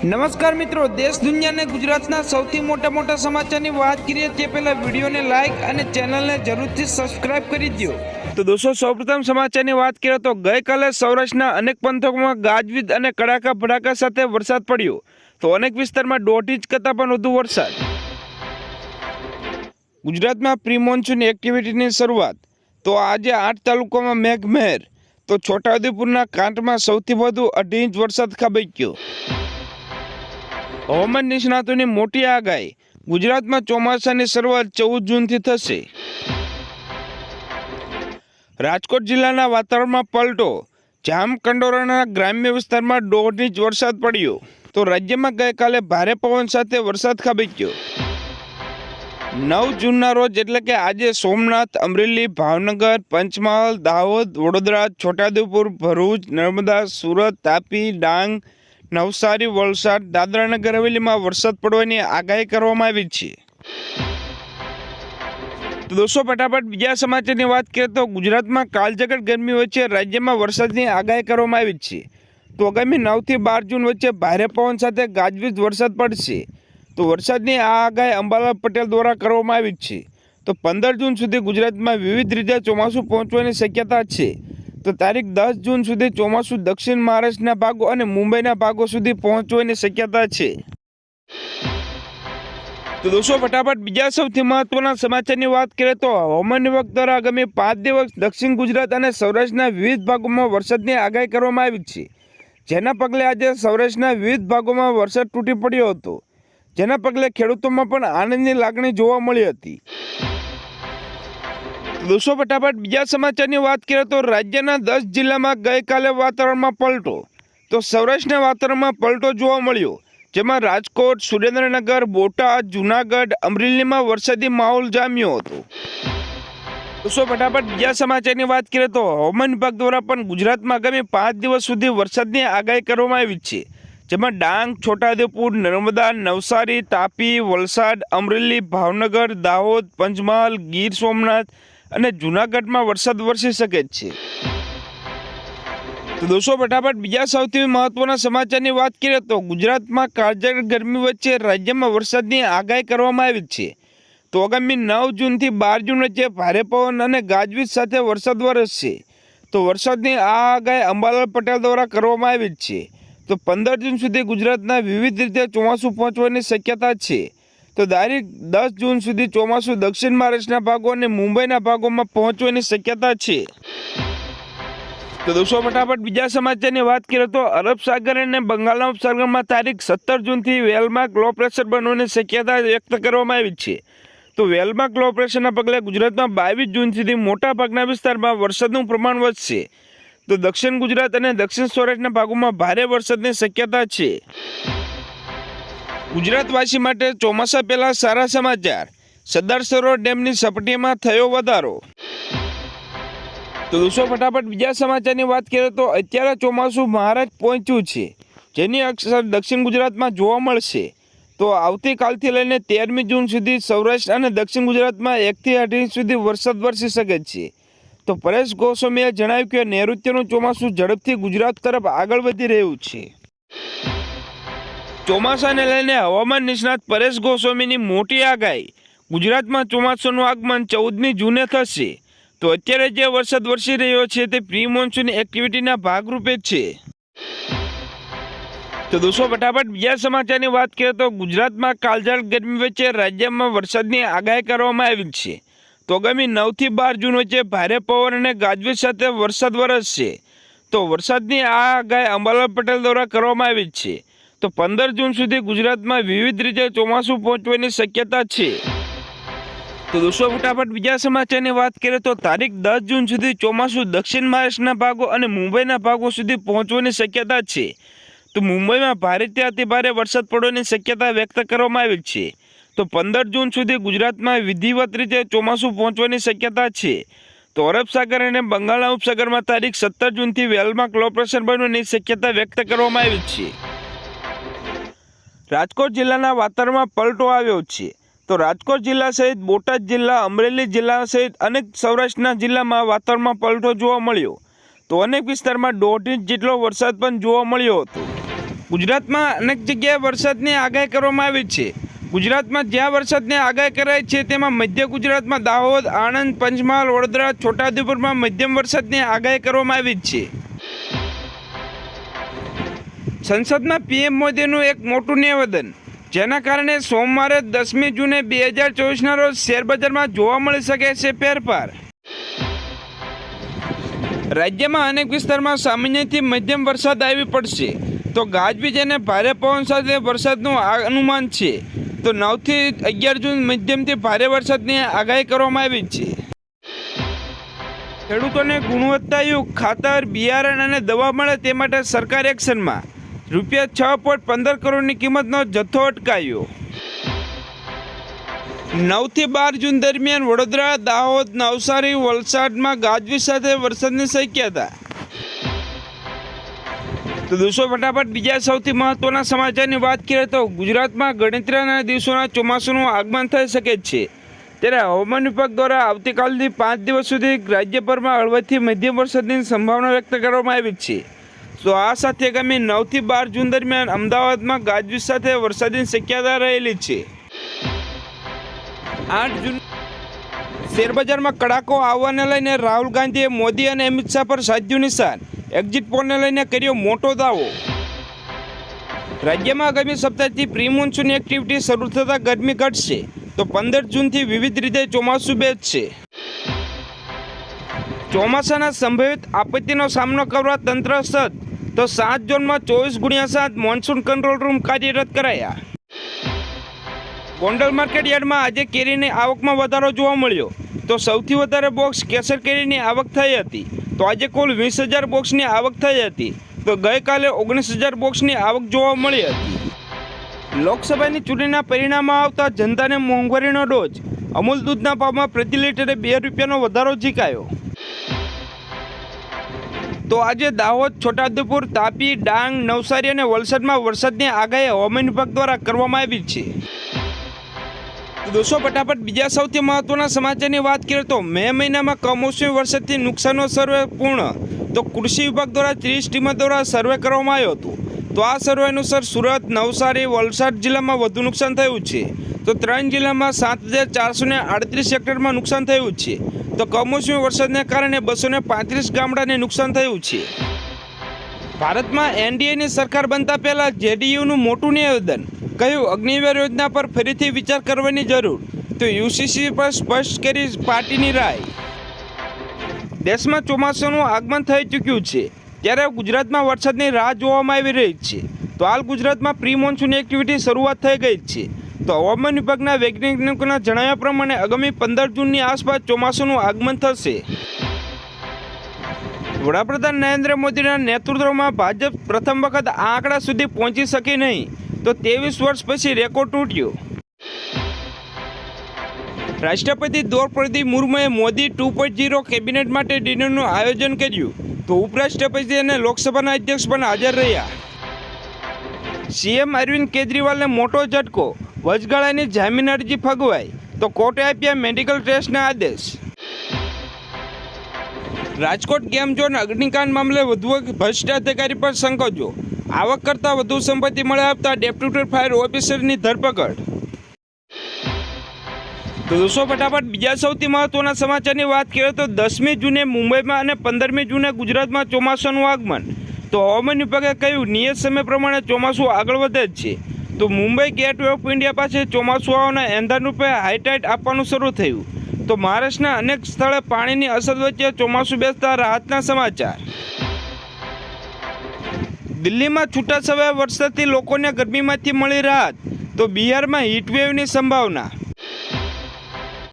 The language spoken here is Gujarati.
નમસ્કાર મિત્રો, દેશ દુનિયા અને ગુજરાતના સૌથી મોટા સમાચારની વાત કરીએ તે પહેલા વિડીયોને લાઇક અને ચેનલને જરૂરથી સબસ્ક્રાઇબ કરી દો। તો દોસ્તો, સૌપ્રથમ સમાચારની વાત કરીએ તો ગઈકાલે સૌરાષ્ટ્રના અનેક પંથકોમાં ગાજવીજ અને કડાકા ભડાકા સાથે વરસાદ પડ્યો। તો અનેક વિસ્તારમાં 1.5 ઇંચ કરતાં પણ વધુ વરસાદ। ગુજરાતમાં પ્રી મોન્સૂન એક્ટિવિટીની શરૂઆત। તો આજે 8 તાલુકામાં મેઘમહેર। તો છોટાઉદેપુરના કાંઠમાં સૌથી વધુ 2.5 ઇંચ વરસાદ ખાબક્યો। હવામાન નિષ્ણાતોની મોટી આગાહી। ગુજરાતમાં ચોમાસાની શરૂઆત 14 જૂનથી થશે। રાજકોટ જિલ્લાના વાતાવરણમાં પલટો। જામકંડોરણા ગ્રામ્ય વિસ્તારમાં 1.5 ઇંચ વરસાદ પડ્યો। તો રાજ્યમાં ગઈકાલે ભારે પવન સાથે વરસાદ ખાબક્યો। 9 જૂનના રોજ એટલે કે આજે સોમનાથ, અમરેલી, ભાવનગર, પંચમહાલ, દાહોદ, વડોદરા, છોટાઉદેપુર, ભરૂચ, નર્મદા, સુરત, તાપી, ડાંગ, નવસારી, વલસાડ, દાદરાનગર હવેલીમાં વરસાદ પડવાની આગાહી કરવામાં આવી છે। તો દોસ્તો, ફટાફટ બીજા સમાચારની વાત કરીએ તો ગુજરાતમાં કાળઝાળ ગરમી વચ્ચે રાજ્યમાં વરસાદની આગાહી કરવામાં આવી છે। તો આગામી 9 થી 12 જૂન વચ્ચે ભારે પવન સાથે ગાજવીજ વરસાદ પડશે। તો વરસાદની આ આગાહી અંબાલાલ પટેલ દ્વારા કરવામાં આવી છે। તો 15 જૂન સુધી ગુજરાતમાં વિવિધ રીતે ચોમાસું પહોંચવાની શક્યતા છે। તો તારીખ 10 જૂન સુધી ચોમાસું દક્ષિણ મહારાષ્ટ્રના ભાગો અને મુંબઈના ભાગો સુધી પહોંચવાની શક્યતા છે। તો દોસ્તો, ફટાફટ બીજા સૌથી મહત્વના સમાચારની વાત કરીએ તો હવામાન વિભાગ દ્વારા આગામી 5 દિવસ દક્ષિણ ગુજરાત અને સૌરાષ્ટ્રના વિવિધ ભાગોમાં વરસાદની આગાહી કરવામાં આવી છે। જેના પગલે આજે સૌરાષ્ટ્રના વિવિધ ભાગોમાં વરસાદ તૂટી પડ્યો હતો। જેના પગલે ખેડૂતોમાં પણ આનંદની લાગણી જોવા મળી હતી। દોસ્તો, ફટાફટ બીજા સમાચારની વાત કરીએ તો રાજ્યના 10 જિલ્લામાં ગઈકાલે વાતાવરણમાં પલટો। તો સૌરાષ્ટ્રના વાતાવરણમાં પલટો જોવા મળ્યો। જેમાં રાજકોટ, સુરેન્દ્રનગર, બોટાદ, જૂનાગઢ, અમરેલીમાં વરસાદી માહોલ જામ્યો હતો। દોસ્તો, ફટાફટ બીજા સમાચારની વાત કરીએ તો હવામાન વિભાગ દ્વારા પણ ગુજરાતમાં આગામી 5 દિવસ સુધી વરસાદની આગાહી કરવામાં આવી છે। જેમાં ડાંગ, છોટાઉદેપુર, નર્મદા, નવસારી, તાપી, વલસાડ, અમરેલી, ભાવનગર, દાહોદ, પંચમહાલ, ગીર સોમનાથ અને જૂનાગઢમાં વરસાદ વરસી શકે છે। તો દોસ્તો, ફટાફટ બીજા સૌથી મહત્વના સમાચારની વાત કરીએ તો ગુજરાતમાં કાળઝાળ ગરમી વચ્ચે રાજ્યમાં વરસાદની આગાહી કરવામાં આવી છે। તો આગામી 9 જૂનથી 12 જૂન વચ્ચે ભારે પવન અને ગાજવીજ સાથે વરસાદ વરસશે। તો વરસાદની આ આગાહી અંબાલાલ પટેલ દ્વારા કરવામાં આવી છે। તો 15 જૂન સુધી ગુજરાતના વિવિધ રીતે ચોમાસું પહોંચવાની શક્યતા છે। તો તારીખ 10 જૂન સુધી ચોમાસું દક્ષિણ મહારાષ્ટ્રના ભાગો અને મુંબઈના ભાગોમાં પહોંચવાની શક્યતા છે। તો દોસ્તો, ફટાફટ બીજા સમાચારની વાત કરીએ તો અરબ સાગર અને બંગાળના ઉપસાગરમાં તારીખ 17 જૂનથી વેલમાર્ક લો પ્રેશર બનવાની શક્યતા વ્યક્ત કરવામાં આવી છે। તો વેલમાર્ક લો પ્રેશરના પગલે ગુજરાતમાં 22 જૂન સુધી મોટાભાગના વિસ્તારમાં વરસાદનું પ્રમાણ વધશે। તો દક્ષિણ ગુજરાત અને દક્ષિણ સૌરાષ્ટ્રના ભાગોમાં ભારે વરસાદની શક્યતા છે। ગુજરાતવાસી માટે ચોમાસા પહેલા સારા સમાચાર। સરદાર સરોવર ડેમની સપાટીમાં થયો વધારો। તો દોસ્તો, ફટાફટ બીજા સમાચારની વાત કરીએ તો અત્યારે ચોમાસું મહારાષ્ટ્ર પહોંચ્યું છે। જેની અસર દક્ષિણ ગુજરાતમાં જોવા મળશે। તો આવતીકાલથી લઈને 13મી જૂન સુધી સૌરાષ્ટ્ર અને દક્ષિણ ગુજરાતમાં 1 થી 8 ઇંચ સુધી વરસાદ વરસી શકે છે। તો પરેશ ગોસ્વામીએ જણાવ્યું કે નૈઋત્યનું ચોમાસું ઝડપથી ગુજરાત તરફ આગળ વધી રહ્યું છે। ચોમાસાને લઈને હવામાન નિષ્ણાત પરેશ ગોસ્વામીની મોટી આગાહી। ગુજરાતમાં ચોમાસાનું આગમન 14મી જૂને થશે। તો અત્યારે જે વરસાદ વરસી રહ્યો છે તે પ્રી મોન્સૂન એક્ટિવિટીના ભાગરૂપે છે। તો દોસ્તો, ફટાફટ બીજા સમાચારની વાત કરીએ તો ગુજરાતમાં કાળઝાળ ગરમી વચ્ચે રાજ્યમાં વરસાદની આગાહી કરવામાં આવી છે। તો આગામી 9 થી 12 જૂન વચ્ચે ભારે પવન અને ગાજવીજ સાથે વરસાદ વરસશે। તો વરસાદની આ આગાહી અંબાલાલ પટેલ દ્વારા કરવામાં આવી છે। તો 15 જૂન સુધી ગુજરાતમાં વિવિધ રીતે ચોમાસું પહોંચવાની શક્યતા છે। તો દોસ્તો, ફટાફટ બીજા સમાચારની વાત કરીએ તો તારીખ 10 જૂન સુધી ચોમાસું દક્ષિણ મહારાષ્ટ્રના ભાગો અને મુંબઈના ભાગો સુધી પહોંચવાની શક્યતા છે। તો મુંબઈમાં ભારેથી અતિભારે વરસાદ પડવાની શક્યતા વ્યક્ત કરવામાં આવી છે। તો 15 જૂન સુધી ગુજરાતમાં વિધિવત રીતે ચોમાસું પહોંચવાની શક્યતા છે। તો અરબ સાગર અને બંગાળના ઉપસાગરમાં તારીખ 17 જૂનથી વેલમાર્ક લો પ્રેશર બનવાની શક્યતા વ્યક્ત કરવામાં આવી છે। રાજકોટ જિલ્લાના વાતાવરણમાં પલટો આવ્યો છે। તો રાજકોટ જિલ્લા સહિત બોટાદ જિલ્લા, અમરેલી જિલ્લા સહિત અનેક સૌરાષ્ટ્રના જિલ્લામાં વાતાવરણમાં પલટો જોવા મળ્યો। તો અનેક વિસ્તારમાં 1.5 ઇંચ જેટલો વરસાદ પણ જોવા મળ્યો હતો। ગુજરાતમાં અનેક જગ્યાએ વરસાદની આગાહી કરવામાં આવી છે. ગુજરાતમાં જ્યાં વરસાદની આગાહી કરાઈ છે તેમાં મધ્ય ગુજરાતમાં દાહોદ, આણંદ, પંચમહાલ, વડોદરા, છોટાઉદેપુરમાં મધ્યમ વરસાદની આગાહી કરવામાં આવી છે. સંસદમાં પીએમ મોદીનું એક મોટું નિવેદન, જેના કારણે સોમવારે 10મી જૂને 2024ના રોજ શેરબજારમાં જોવા મળી શકે છે ફેરફાર. રાજ્યમાં અનેક વિસ્તારમાં સામાન્યથી મધ્યમ વરસાદ આવી પડશે. તો ગાજવીજ અને ભારે પવન સાથે વરસાદનું અનુમાન છે. તો 9 થી 11 જૂન મધ્યમથી ભારે વરસાદની આગાહી કરવામાં આવી છે. ખેડૂતોને ગુણવત્તાયુક્ત ખાતર, બિયારણ અને દવા મળે તે માટે સરકાર એક્શનમાં. ₹6.15 કરોડની કિંમતનો જથ્થો અટકાયો. 9 થી 12 જૂન દરમિયાન વડોદરા, દાહોદ, નવસારી, વલસાડમાં ગાજવીજ સાથે વરસાદની શક્યતા. તો દોસ્તો, ફટાફટ બીજા સૌથી મહત્વના સમાચારની વાત કરીએ તો ગુજરાતમાં ગણતરીના દિવસોના ચોમાસાનું આગમન થઈ શકે છે. ત્યારે હવામાન વિભાગ દ્વારા આવતીકાલથી 5 દિવસ સુધી રાજ્યભરમાં હળવાથી મધ્યમ વરસાદની સંભાવના વ્યક્ત કરવામાં આવી છે. તો આ સાથે આગામી 9 થી 12 જૂન દરમિયાન અમદાવાદમાં ગાજવીજ સાથે વરસાદની શક્યતા રહેલી છે. 8 જૂન શેરબજારમાં કડાકો આવવાને લઈને રાહુલ ગાંધીએ મોદી અને અમિત શાહ પર સાધ્યું નિશાન. એક્ઝિટ પોલને લઈને કર્યો મોટો દાવો. રાજ્યમાં આગામી સપ્તાહથી પ્રી મોન્સૂન એક્ટિવિટી શરૂ થતાં ગરમી ઘટશે. તો 15 જૂનથી વિવિધ રીતે ચોમાસું બેસશે. ચોમાસાના સંભવિત આપત્તિનો સામનો કરવા તંત્ર સજ્જ. તો 7 ઝોનમાં 24x7 મોન્સૂન કંટ્રોલ રૂમ કાર્યરત કરાયા. ગોંડલ માર્કેટ યાર્ડમાં આજે કેરીની આવકમાં વધારો જોવા મળ્યો. તો સૌથી વધારે બોક્સ કેસર કેરીની આવક થઈ હતી. તો આજે કુલ 20,000 બોક્સની આવક થઈ હતી. તો ગઈકાલે 19,000 બોક્સની આવક જોવા મળી હતી. લોકસભાની ચૂંટણીના પરિણામો આવતા જનતાને મોંઘવારીનો ડોઝ. અમૂલ દૂધના ભાવમાં પ્રતિ લીટરે ₹2નો વધારો ઝીકાયો. તો આજે દાહોદ, છોટાઉદેપુર, તાપી, ડાંગ, નવસારી અને વલસાડમાં વરસાદની આગાહી હવામાન વિભાગ દ્વારા કરવામાં આવી છે. દોસ્તો, ફટાફટ બીજા સૌથી મહત્વના સમાચારની વાત કરીએ તો મે મહિનામાં કમોસમી વરસાદથી નુકસાનનો સર્વે પૂર્ણ. તો કૃષિ વિભાગ દ્વારા 30 ટીમો દ્વારા સર્વે કરવામાં આવ્યો હતો. તો આ સર્વે અનુસાર સુરત, નવસારી, વલસાડ જિલ્લામાં વધુ નુકસાન થયું છે. તો 3 જિલ્લામાં 7,438 હેક્ટરમાં નુકસાન થયું છે. તો કમોસમી વરસાદને કારણે 235 ગામડાને નુકસાન થયું છે. ભારતમાં એનડીએની સરકાર બનતા પહેલા જેડીયુનું મોટું નિવેદન, કહ્યું અગ્નિવીર યોજના પર ફરીથી વિચાર કરવાની જરૂર. તો યુસીસી પર સ્પષ્ટ કરી પાર્ટીની રાય. દેશમાં ચોમાસાનું આગમન થઈ ચૂક્યું છે, ત્યારે ગુજરાતમાં વરસાદની રાહ જોવામાં આવી રહી છે. તો હાલ ગુજરાતમાં પ્રી મોન્સૂન એક્ટિવિટી શરૂઆત થઈ ગઈ છે. તો હવામાન વિભાગના વૈજ્ઞાનિકોના જણાવ્યા પ્રમાણે આગામી 15 જૂનની આસપાસ ચોમાસાનું આગમન થશે. વડાપ્રધાન નરેન્દ્ર મોદીના નેતૃત્વમાં ભાજપ પ્રથમ વખત આ આંકડા સુધી પહોંચી શકી નહીં. તો 23 વર્ષ પછી રેકોર્ડ તૂટ્યો. રાષ્ટ્રપતિ દ્રૌપદી મુર્મુએ મોદી 2.0 કેબિનેટ માટે ડિનરનું આયોજન કર્યું. તો ઉપરાષ્ટ્રપતિ અને લોકસભાના અધ્યક્ષ પણ હાજર રહ્યા. સીએમ અરવિંદ કેજરીવાલને મોટો ઝટકો, વચગાળાની જામીન અરજી ફગવાઈ. તો કોર્ટે આપ્યા મેડિકલ ટેસ્ટના આદેશ. રાજકોટ ગેમ ઝોન અગ્નિકાંડ મામલે વધુ એક ભ્રષ્ટ અધિકારી પર સંકોચો. આવક કરતાં વધુ સંપત્તિ મળી આવતા ડેપ્યુટી ફાયર ઓફિસરની ધરપકડ. તો દોસ્તો, ફટાફટ બીજા સૌથી મહત્વના સમાચારની વાત કરીએ તો 10મી જૂને મુંબઈમાં અને 15મી જૂને ગુજરાતમાં ચોમાસાનું આગમન. તો હવામાન વિભાગે કહ્યું નિયત સમય પ્રમાણે ચોમાસું આગળ વધે જ છે. તો મુંબઈ ગેટવે ઓફ ઇન્ડિયા પાસે ચોમાસું આવવાના એંધાણ રૂપે હાઈટાઈટ આપવાનું શરૂ થયું. તો મહારાષ્ટ્રના અનેક સ્થળે પાણીની અસર વચ્ચે ચોમાસું બેસતા રાહતના સમાચાર. દિલ્હીમાં છૂટાછવાયા વરસાદથી લોકોને ગરમીમાંથી મળી રાહત. તો બિહારમાં હીટવેવની સંભાવના.